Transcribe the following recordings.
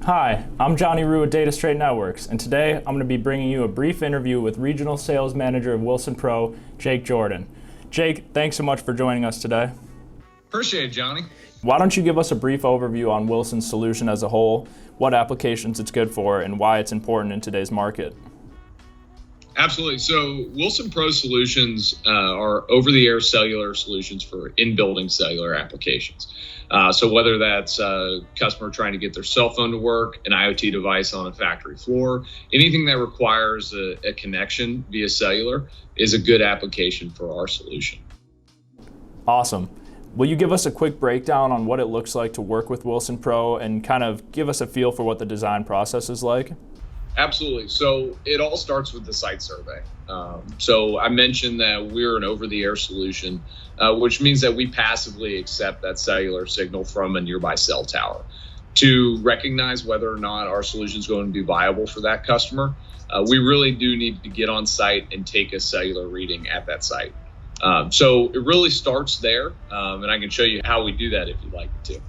Hi, I'm Johnny Rue with Data Straight Networks, and today I'm going to be bringing you a brief interview with Regional Sales Manager of Wilson Pro, Jake Jordan. Jake, thanks so much for joining us today. Appreciate it, Johnny. Why don't you give us a brief overview on Wilson's solution as a whole, what applications it's good for, and why it's important in today's market? Absolutely. So Wilson Pro solutions are over-the-air cellular solutions for in-building cellular applications. So whether that's a customer trying to get their cell phone to work, an IoT device on a factory floor, anything that requires a connection via cellular is a good application for our solution. Awesome. Will you give us a quick breakdown on what it looks like to work with Wilson Pro and kind of give us a feel for what the design process is like? Absolutely. So it all starts with the site survey. So I mentioned that we're an over-the-air solution, which means that we passively accept that cellular signal from a nearby cell tower. To recognize whether or not our solution is going to be viable for that customer, we really do need to get on site and take a cellular reading at that site. So it really starts there, and I can show you how we do that if you'd like me to.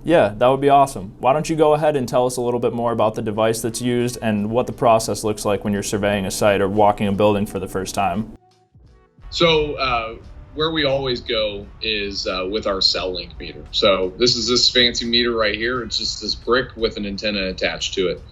Yeah, that would be awesome. Why don't you go ahead and tell us a little bit more about the device that's used and what the process looks like when you're surveying a site or walking a building for the first time? So where we always go is with our cell link meter. So this is this fancy meter right here. It's just this brick with an antenna attached to it.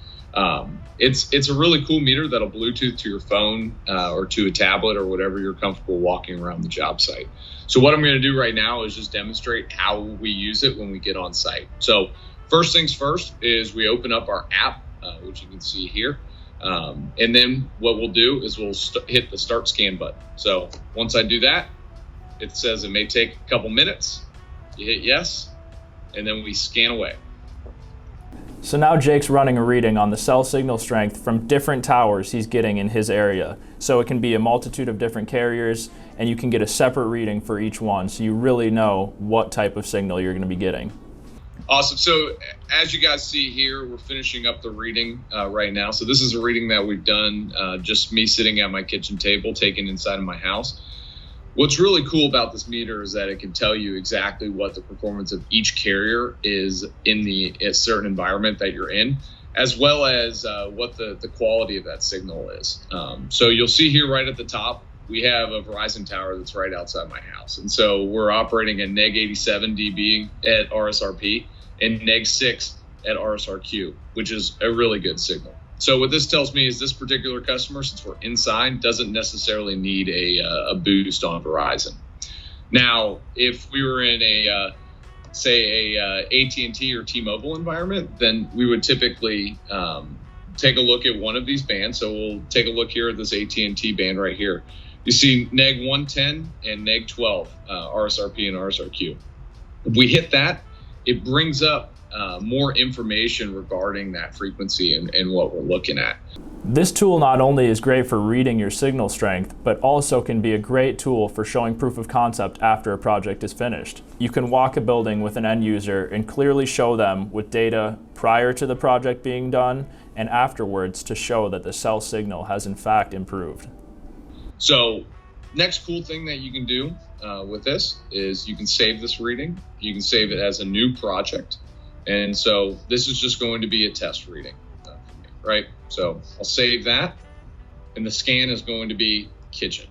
It's a really cool meter that'll Bluetooth to your phone or to a tablet or whatever you're comfortable walking around the job site. So what I'm going to do right now is just demonstrate how we use it when we get on site. So first things first is we open up our app, which you can see here. And then what we'll do is we'll hit the start scan button. So once I do that, it says it may take a couple minutes. You hit yes, and then we scan away. So now Jake's running a reading on the cell signal strength from different towers he's getting in his area. So it can be a multitude of different carriers, and you can get a separate reading for each one, so you really know what type of signal you're going to be getting. Awesome. So as you guys see here, we're finishing up the reading right now. So this is a reading that we've done, just me sitting at my kitchen table, taken inside of my house. What's really cool about this meter is that it can tell you exactly what the performance of each carrier is in a certain environment that you're in, as well as what the quality of that signal is. So you'll see here right at the top, we have a Verizon tower that's right outside my house. And so we're operating at neg 87 dB at RSRP and neg 6 at RSRQ, which is a really good signal. So what this tells me is this particular customer, since we're inside, doesn't necessarily need a boost on Verizon. Now, if we were in say a AT&T or T-Mobile environment, then we would typically take a look at one of these bands. So we'll take a look here at this AT&T band right here. You see neg 110 and neg 12, RSRP and RSRQ. If we hit that, it brings up more information regarding that frequency and what we're looking at. This tool not only is great for reading your signal strength, but also can be a great tool for showing proof of concept after a project is finished. You can walk a building with an end user and clearly show them with data prior to the project being done and afterwards to show that the cell signal has in fact improved. So next cool thing that you can do with this is you can save this reading. You can save it as a new project. And so this is just going to be a test reading for me, right? So I'll save that, and the scan is going to be kitchen,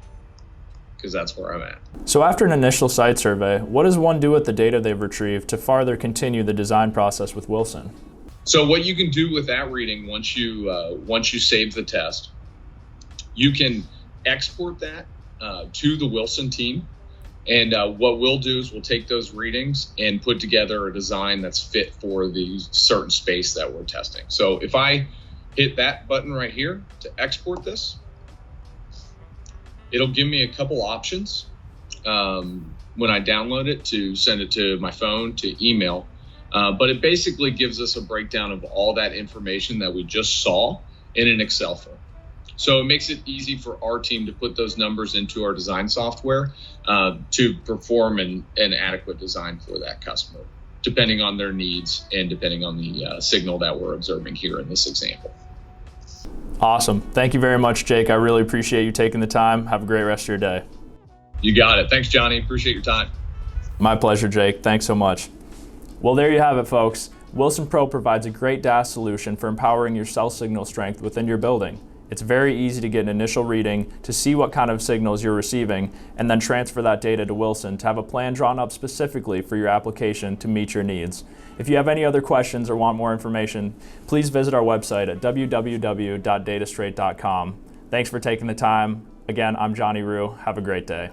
because that's where I'm at. So after an initial site survey, what does one do with the data they've retrieved to farther continue the design process with Wilson? So what you can do with that reading, once you save the test, you can export that to the Wilson team. And what we'll do is we'll take those readings and put together a design that's fit for the certain space that we're testing. So if I hit that button right here to export this, it'll give me a couple options when I download it to send it to my phone, to email. But it basically gives us a breakdown of all that information that we just saw in an Excel form. So it makes it easy for our team to put those numbers into our design software to perform an adequate design for that customer, depending on their needs and depending on the signal that we're observing here in this example. Awesome. Thank you very much, Jake. I really appreciate you taking the time. Have a great rest of your day. You got it. Thanks, Johnny. Appreciate your time. My pleasure, Jake. Thanks so much. Well, there you have it, folks. Wilson Pro provides a great DAS solution for empowering your cell signal strength within your building. It's very easy to get an initial reading to see what kind of signals you're receiving and then transfer that data to Wilson to have a plan drawn up specifically for your application to meet your needs. If you have any other questions or want more information, please visit our website at www.datastraight.com. Thanks for taking the time. Again, I'm Johnny Rue. Have a great day.